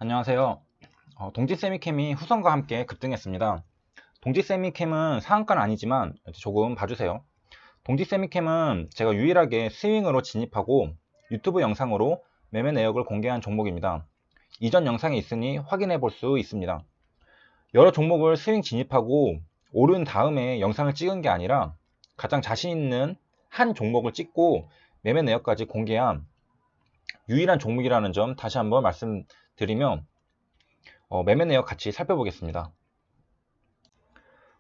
안녕하세요. 동지세미캠이 후성과 함께 급등했습니다. 동지세미캠은 상한가는 아니지만 조금 봐주세요. 동지세미캠은 제가 유일하게 스윙으로 진입하고 유튜브 영상으로 매매 내역을 공개한 종목입니다. 이전 영상이 있으니 확인해 볼 수 있습니다. 여러 종목을 스윙 진입하고 오른 다음에 영상을 찍은 게 아니라 가장 자신 있는 한 종목을 찍고 매매 내역까지 공개한 유일한 종목이라는 점 다시 한번 말씀드리면 매매 내역 같이 살펴보겠습니다.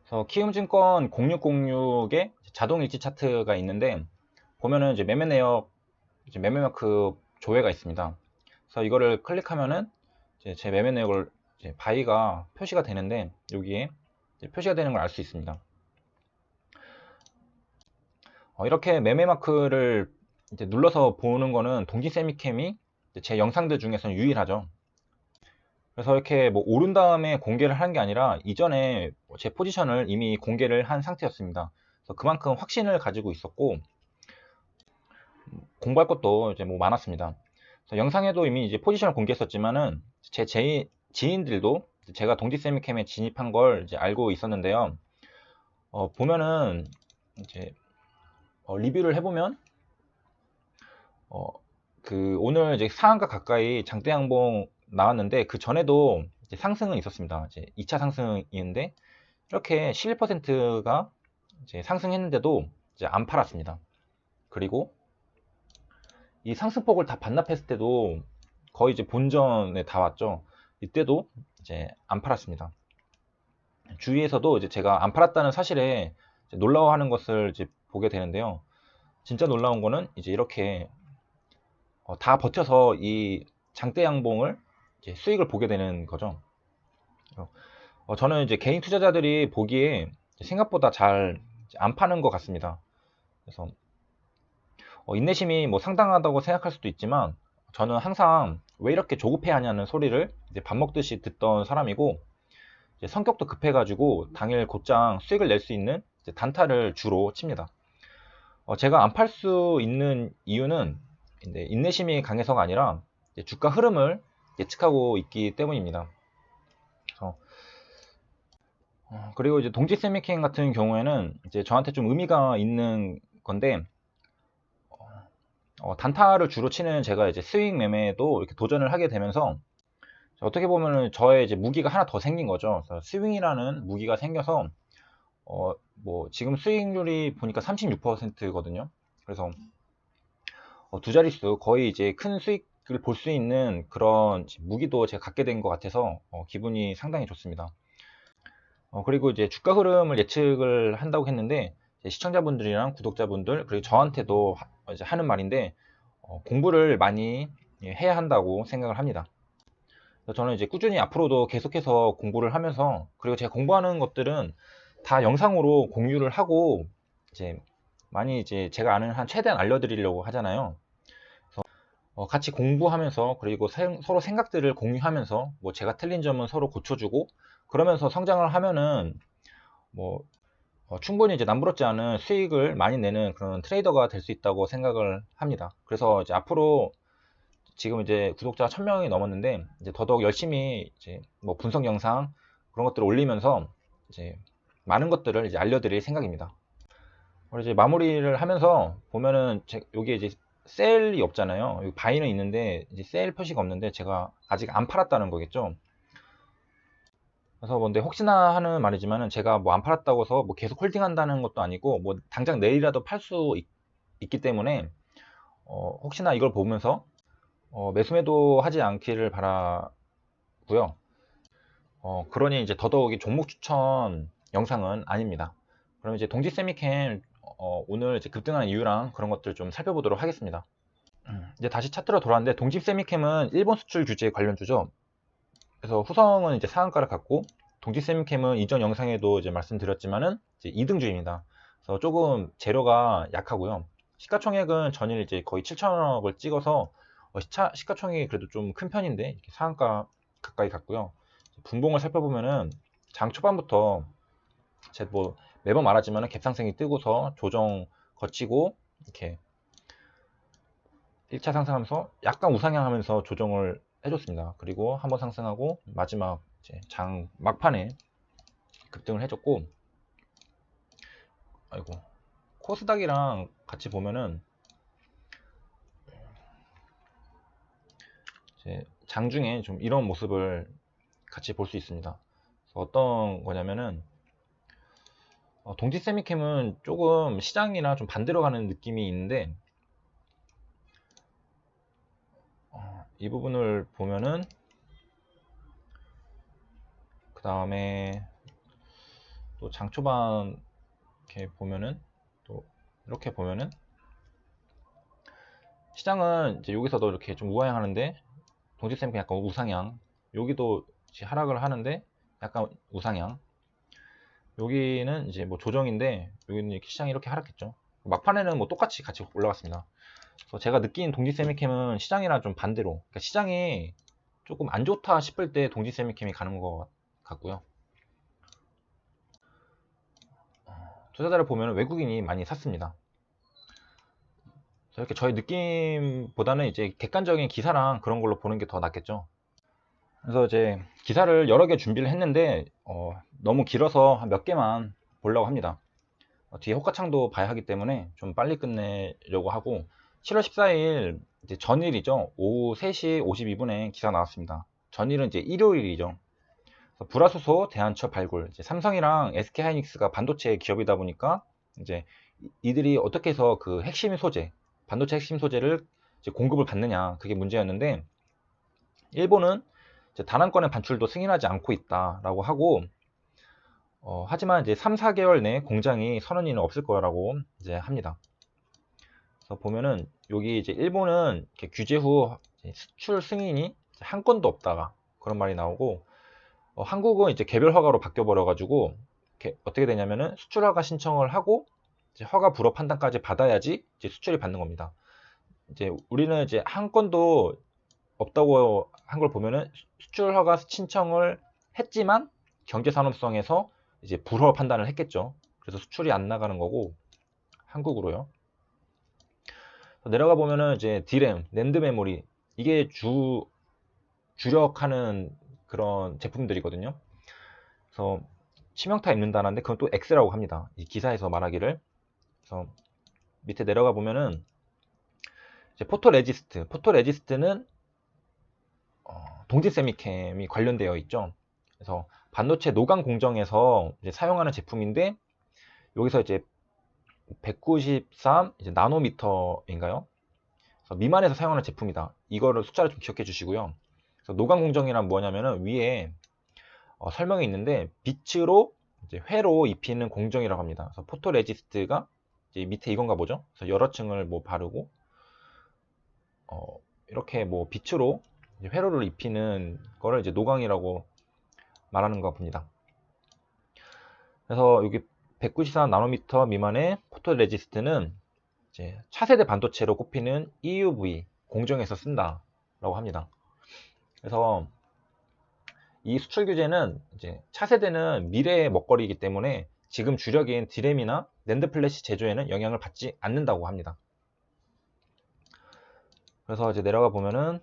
그래서 키움증권 0606의 자동일지 차트가 있는데 보면은 이제 매매 내역, 이제 매매 마크 조회가 있습니다. 그래서 이거를 클릭하면은 이제 제 매매 내역을 이제 바이가 표시가 되는데 여기에 표시가 되는 걸 알 수 있습니다. 이렇게 매매 마크를 이제 눌러서 보는 거는 동지세미캠이 제 영상들 중에서는 유일하죠. 그래서 이렇게 뭐 오른 다음에 공개를 한 게 아니라 이전에 제 포지션을 이미 공개를 한 상태였습니다. 그래서 그만큼 확신을 가지고 있었고 공부할 것도 이제 뭐 많았습니다. 그래서 영상에도 이미 이제 포지션을 공개했었지만은 제 지인들도 제가 동지세미캠에 진입한 걸 이제 알고 있었는데요. 보면은 이제 리뷰를 해보면 오늘 이제 상한가 가까이 장대 양봉 나왔는데 그 전에도 이제 상승은 있었습니다. 이제 2차 상승이었는데 이렇게 11%가 이제 상승했는데도 이제 안 팔았습니다. 그리고 이 상승폭을 다 반납했을 때도 거의 이제 본전에 다 왔죠. 이때도 이제 안 팔았습니다. 주위에서도 이제 제가 안 팔았다는 사실에 놀라워하는 것을 이제 보게 되는데요. 진짜 놀라운 거는 이제 이렇게 다 버텨서 이 장대 양봉을 이제 수익을 보게 되는 거죠. 저는 이제 개인 투자자들이 보기에 생각보다 잘 안 파는 것 같습니다. 그래서 인내심이 뭐 상당하다고 생각할 수도 있지만 저는 항상 왜 이렇게 조급해 하냐는 소리를 이제 밥 먹듯이 듣던 사람이고 성격도 급해가지고 당일 곧장 수익을 낼 수 있는 단타를 주로 칩니다. 제가 안 팔 수 있는 이유는 인내심이 강해서가 아니라 주가 흐름을 예측하고 있기 때문입니다. 그리고 이제 동지세미캠 같은 경우에는 이제 저한테 좀 의미가 있는 건데 단타를 주로 치는 제가 이제 스윙 매매에도 이렇게 도전을 하게 되면서 어떻게 보면은 저의 이제 무기가 하나 더 생긴 거죠. 그래서 스윙이라는 무기가 생겨서 뭐 지금 수익률이 보니까 36%거든요. 그래서 두 자릿수 거의 이제 큰 수익을 볼 수 있는 그런 무기도 제가 갖게 된 것 같아서 기분이 상당히 좋습니다. 그리고 이제 주가 흐름을 예측을 한다고 했는데 시청자분들이랑 구독자분들 그리고 저한테도 이제 하는 말인데 공부를 많이 해야 한다고 생각을 합니다. 저는 이제 꾸준히 앞으로도 계속해서 공부를 하면서 그리고 제가 공부하는 것들은 다 영상으로 공유를 하고 이제 많이 이제 제가 아는 한 최대한 알려드리려고 하잖아요. 그래서 같이 공부하면서 그리고 서로 생각들을 공유하면서 뭐 제가 틀린 점은 서로 고쳐주고 그러면서 성장을 하면은 뭐 충분히 이제 남부럽지 않은 수익을 많이 내는 그런 트레이더가 될 수 있다고 생각을 합니다. 그래서 이제 앞으로 지금 이제 구독자가 1000명이 넘었는데 이제 더더욱 열심히 이제 뭐 분석 영상 그런 것들을 올리면서 이제 많은 것들을 이제 알려드릴 생각입니다. 그리고 이제 마무리를 하면서 보면은 여기에 이제 셀이 없잖아요. 여기 바이는 있는데 이제 셀 표시가 없는데 제가 아직 안 팔았다는 거겠죠. 그래서 근데 혹시나 하는 말이지만은 제가 뭐 안 팔았다고 해서 뭐 계속 홀딩한다는 것도 아니고 뭐 당장 내일이라도 팔 수 있기 때문에 혹시나 이걸 보면서 매수매도 하지 않기를 바라고요. 그러니 이제 더더욱이 종목 추천 영상은 아닙니다. 그럼 이제 동지세미캠 오늘 이제 급등하는 이유랑 그런 것들 좀 살펴보도록 하겠습니다. 이제 다시 차트로 돌아왔는데 동지세미캠은 일본 수출 규제 관련주죠. 그래서 후성은 이제 상한가를 갖고 동지세미캠은 이전 영상에도 이제 말씀드렸지만은 이제 2등주입니다. 그래서 조금 재료가 약하고요. 시가총액은 전일 이제 거의 7천억을 찍어서 시가총액이 그래도 좀 큰 편인데 이렇게 상한가 가까이 갔고요. 분봉을 살펴보면은 장 초반부터 제가 뭐 매번 말하지만은 갭상승이 뜨고서 조정 거치고 이렇게 1차 상승하면서 약간 우상향하면서 조정을 해줬습니다. 그리고 한번 상승하고 마지막 이제 장 막판에 급등을 해줬고, 아이고, 코스닥이랑 같이 보면은 이제 장중에 좀 이런 모습을 같이 볼 수 있습니다. 어떤 거냐면은 동지 세미캠은 조금 시장이랑 좀 반대로 가는 느낌이 있는데, 이 부분을 보면은 그 다음에 또 장 초반 이렇게 보면은 또 이렇게 보면은 시장은 이제 여기서도 이렇게 좀 우하향하는데 동지 세미캠 약간 우상향, 여기도 이제 하락을 하는데 약간 우상향, 여기는 이제 뭐 조정인데 여기는 이렇게 시장이 이렇게 하락했죠. 막판에는 뭐 똑같이 같이 올라갔습니다. 그래서 제가 느낀 동지 세미캠은 시장이랑 좀 반대로, 그러니까 시장이 조금 안 좋다 싶을 때 동지 세미캠이 가는 것 같고요. 투자자를 보면 외국인이 많이 샀습니다. 이렇게 저희 느낌보다는 이제 객관적인 기사랑 그런 걸로 보는 게 더 낫겠죠. 그래서 이제 기사를 여러 개 준비를 했는데 너무 길어서 한 몇 개만 보려고 합니다. 뒤에 호가창도 봐야 하기 때문에 좀 빨리 끝내려고 하고, 7월 14일 이제 전일이죠. 오후 3시 52분에 기사 나왔습니다. 전일은 이제 일요일이죠. 불화수소 대안처 발굴, 이제 삼성이랑 SK하이닉스가 반도체 기업이다 보니까 이제 이들이 어떻게 해서 그 핵심 소재, 반도체 핵심 소재를 이제 공급을 받느냐, 그게 문제였는데, 일본은 이제 단 한 건의 반출도 승인하지 않고 있다라고 하고, 하지만 이제 3, 4개월 내에 공장이 선언이는 없을 거라고 이제 합니다. 그래서 보면은 여기 이제 일본은 이렇게 규제 후 수출 승인이 한 건도 없다가 그런 말이 나오고, 한국은 이제 개별 허가로 바뀌어 버려 가지고 어떻게 되냐면은 수출 허가 신청을 하고 이제 허가 불허 판단까지 받아야지 이제 수출이 받는 겁니다. 이제 우리는 이제 한 건도 없다고 한 걸 보면은 수출 허가 신청을 했지만 경제산업성에서 이제 불허 판단을 했겠죠. 그래서 수출이 안 나가는 거고, 한국으로요. 내려가 보면은 이제 D램, 낸드 메모리, 이게 주력하는 그런 제품들이거든요. 그래서 치명타 입는다는데 그건 또 X라고 합니다. 이 기사에서 말하기를. 그래서 밑에 내려가 보면은 이제 포토레지스트는 동지 세미캠이 관련되어 있죠. 그래서 반도체 노광 공정에서 이제 사용하는 제품인데, 여기서 이제 193 이제 나노미터인가요? 그래서 미만에서 사용하는 제품이다. 이거를 숫자를 좀 기억해 주시고요. 그래서 노광 공정이란 뭐냐면은 위에 설명이 있는데, 빛으로 이제 회로 입히는 공정이라고 합니다. 그래서 포토레지스트가 이제 밑에 이건가 보죠. 그래서 여러 층을 뭐 바르고 이렇게 뭐 빛으로 이제 회로를 입히는 거를 이제 노광이라고 말하는 거 봅니다. 그래서 여기 194 나노미터 미만의 포토레지스트는 이제 차세대 반도체로 꼽히는 EUV 공정에서 쓴다라고 합니다. 그래서 이 수출 규제는 이제 차세대는 미래의 먹거리이기 때문에 지금 주력인 D램이나 낸드 플래시 제조에는 영향을 받지 않는다고 합니다. 그래서 이제 내려가 보면은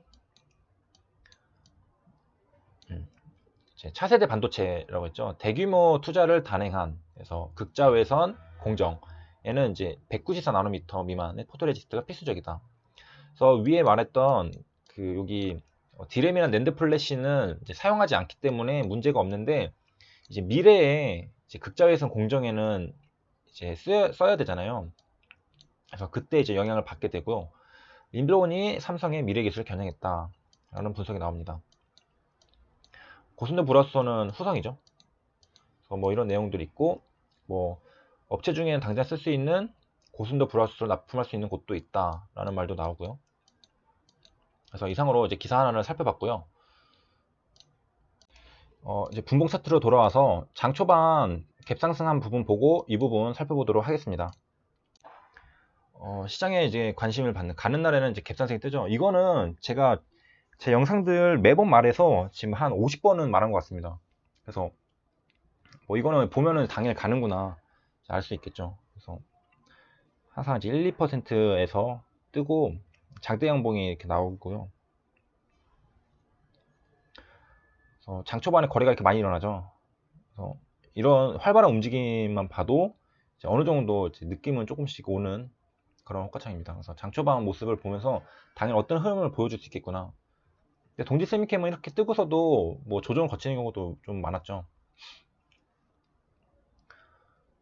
이제 차세대 반도체라고 했죠. 대규모 투자를 단행한, 그래서 극자외선 공정에는 이제 194 나노미터 미만의 포토레지스트가 필수적이다. 그래서 위에 말했던 그 여기 D램이나 낸드 플래시는 이제 사용하지 않기 때문에 문제가 없는데, 이제 미래에 이제 극자외선 공정에는 이제 써야 되잖아요. 그래서 그때 이제 영향을 받게 되고요. 림브론이 삼성의 미래 기술을 겨냥했다라는 분석이 나옵니다. 고순도 불화수소는 후성이죠. 그래서 뭐 이런 내용들이 있고, 뭐 업체 중에는 당장 쓸 수 있는 고순도 불화수소를 납품할 수 있는 곳도 있다라는 말도 나오고요. 그래서 이상으로 이제 기사 하나를 살펴봤고요. 이제 분봉 차트로 돌아와서 장 초반 갭상승한 부분 보고 이 부분 살펴보도록 하겠습니다. 시장에 이제 관심을 받는, 가는 날에는 이제 갭상승이 뜨죠. 이거는 제가 제 영상들 매번 말해서 지금 한 50번은 말한 것 같습니다. 그래서 뭐 이거는 보면은 당연히 가는구나 알 수 있겠죠. 그래서 항상 이제 1, 2%에서 뜨고 장대 양봉이 이렇게 나오고요. 그래서 장 초반에 거래가 이렇게 많이 일어나죠. 그래서 이런 활발한 움직임만 봐도 이제 어느 정도 이제 느낌은 조금씩 오는 그런 호가창입니다. 그래서 장 초반 모습을 보면서 당연히 어떤 흐름을 보여줄 수 있겠구나. 근데 동지 세미캠은 이렇게 뜨고서도 뭐 조정을 거치는 경우도 좀 많았죠.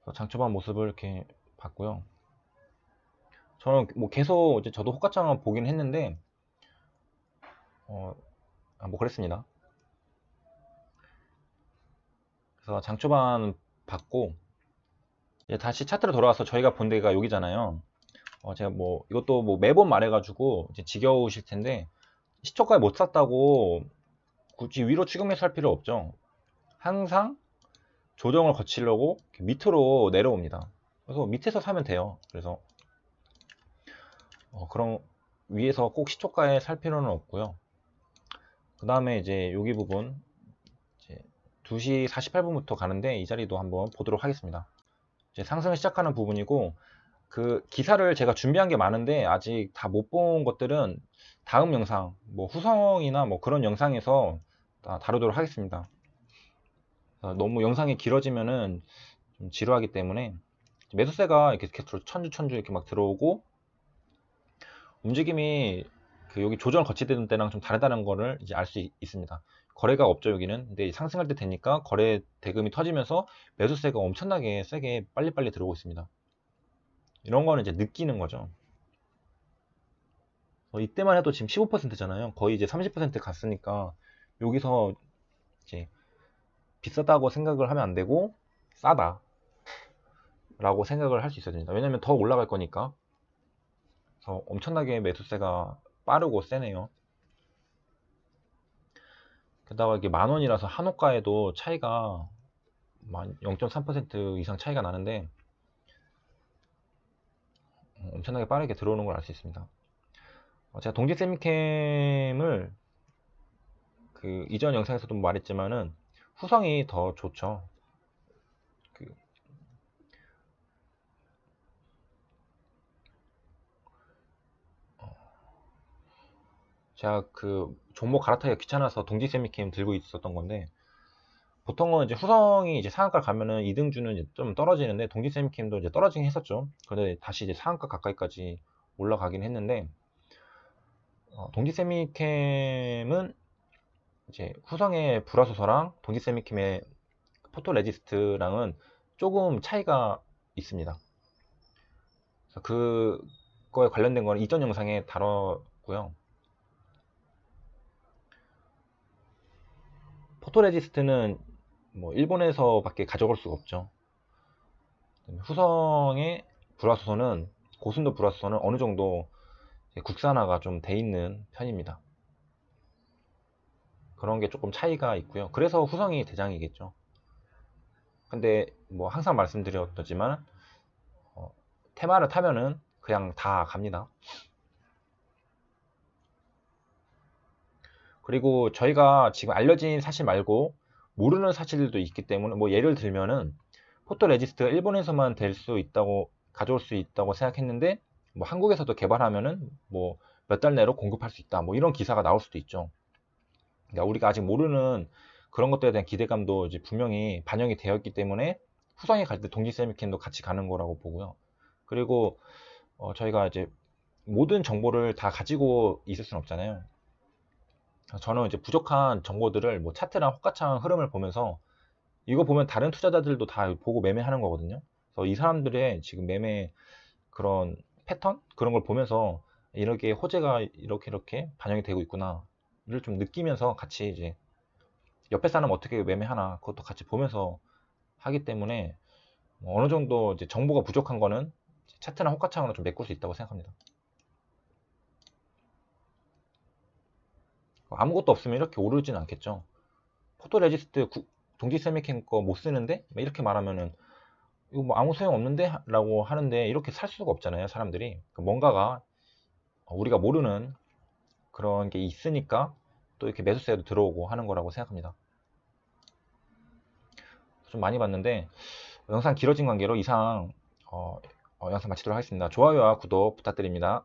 그래서 장 초반 모습을 이렇게 봤고요. 저는 뭐 계속 이제 저도 호가창을 보긴 했는데 뭐 그랬습니다. 그래서 장 초반 봤고 이제 다시 차트로 돌아와서 저희가 본 데가 여기잖아요. 제가 뭐 이것도 뭐 매번 말해가지고 이제 지겨우실 텐데 시초가에 못 샀다고 굳이 위로 추격 매수할 필요 없죠. 항상 조정을 거치려고 이렇게 밑으로 내려옵니다. 그래서 밑에서 사면 돼요. 그래서 그럼 위에서 꼭 시초가에 살 필요는 없고요. 그 다음에 이제 여기 부분 이제 2시 48분부터 가는데 이 자리도 한번 보도록 하겠습니다. 이제 상승을 시작하는 부분이고 그 기사를 제가 준비한 게 많은데 아직 다 못 본 것들은 다음 영상 뭐 후성이나 뭐 그런 영상에서 다 다루도록 하겠습니다. 너무 영상이 길어지면은 좀 지루하기 때문에 매수세가 이렇게 계속 천주 이렇게 막 들어오고 움직임이 그 여기 조정 거치되는 때랑 좀 다르다는 거를 이제 알 수 있습니다. 거래가 없죠 여기는. 근데 상승할 때 되니까 거래 대금이 터지면서 매수세가 엄청나게 세게 빨리빨리 들어오고 있습니다. 이런 거는 이제 느끼는 거죠. 이때만 해도 지금 15%잖아요. 거의 이제 30% 갔으니까 여기서 이제 비싸다고 생각을 하면 안 되고 싸다 라고 생각을 할 수 있어야 됩니다. 왜냐면 더 올라갈 거니까. 그래서 엄청나게 매수세가 빠르고 세네요. 게다가 이게 만원이라서 한호가에도 차이가 0.3% 이상 차이가 나는데 엄청나게 빠르게 들어오는 걸 알 수 있습니다. 제가 동지 세미캠을 그 이전 영상에서도 말했지만은 후성이 더 좋죠. 그 제가 그 종목 갈아타기가 귀찮아서 동지 세미캠 들고 있었던 건데 보통은 이제 후성이 이제 상한가 가면은 이등주는 이제 좀 떨어지는데 동지 세미캠도 이제 떨어지긴 했었죠. 근데 다시 이제 상한가 가까이까지 올라가긴 했는데 동지 세미캠은 이제 후성의 불화소서랑 동지 세미캠의 포토 레지스트랑은 조금 차이가 있습니다. 그래서 그거에 관련된 거는 이전 영상에 다뤘고요. 포토 레지스트는 뭐 일본에서밖에 가져갈 수가 없죠. 후성의 불화소서는 고순도 불화소서는 어느 정도 국산화가 좀 돼 있는 편입니다. 그런 게 조금 차이가 있고요. 그래서 후성이 대장이겠죠. 근데 뭐 항상 말씀드렸지만 테마를 타면은 그냥 다 갑니다. 그리고 저희가 지금 알려진 사실 말고 모르는 사실들도 있기 때문에 뭐 예를 들면은 포토 레지스트가 일본에서만 될 수 있다고 가져올 수 있다고 생각했는데 뭐 한국에서도 개발하면은 뭐 몇 달 내로 공급할 수 있다 뭐 이런 기사가 나올 수도 있죠. 그러니까 우리가 아직 모르는 그런 것들에 대한 기대감도 이제 분명히 반영이 되어 있기 때문에 후성이 갈 때 동지 세미캔도 같이 가는 거라고 보고요. 그리고 저희가 이제 모든 정보를 다 가지고 있을 수는 없잖아요. 저는 이제 부족한 정보들을 뭐 차트랑 호가창 흐름을 보면서 이거 보면 다른 투자자들도 다 보고 매매하는 거거든요. 그래서 이 사람들의 지금 매매 그런 패턴 그런 걸 보면서 이렇게 호재가 이렇게 반영이 되고 있구나를 좀 느끼면서 같이 이제 옆에 사람 어떻게 매매하나 그것도 같이 보면서 하기 때문에 뭐 어느 정도 이제 정보가 부족한 거는 차트나 호가창으로 좀 메꿀 수 있다고 생각합니다. 아무것도 없으면 이렇게 오르진 않겠죠. 포토 레지스트 동지 세미캠 거 못 쓰는데 이렇게 말하면은 이거 뭐 아무 소용 없는데 라고 하는데 이렇게 살 수가 없잖아요 사람들이. 뭔가가 우리가 모르는 그런 게 있으니까 또 이렇게 매수세도 들어오고 하는 거라고 생각합니다. 좀 많이 봤는데 영상 길어진 관계로 이상 영상 마치도록 하겠습니다. 좋아요와 구독 부탁드립니다.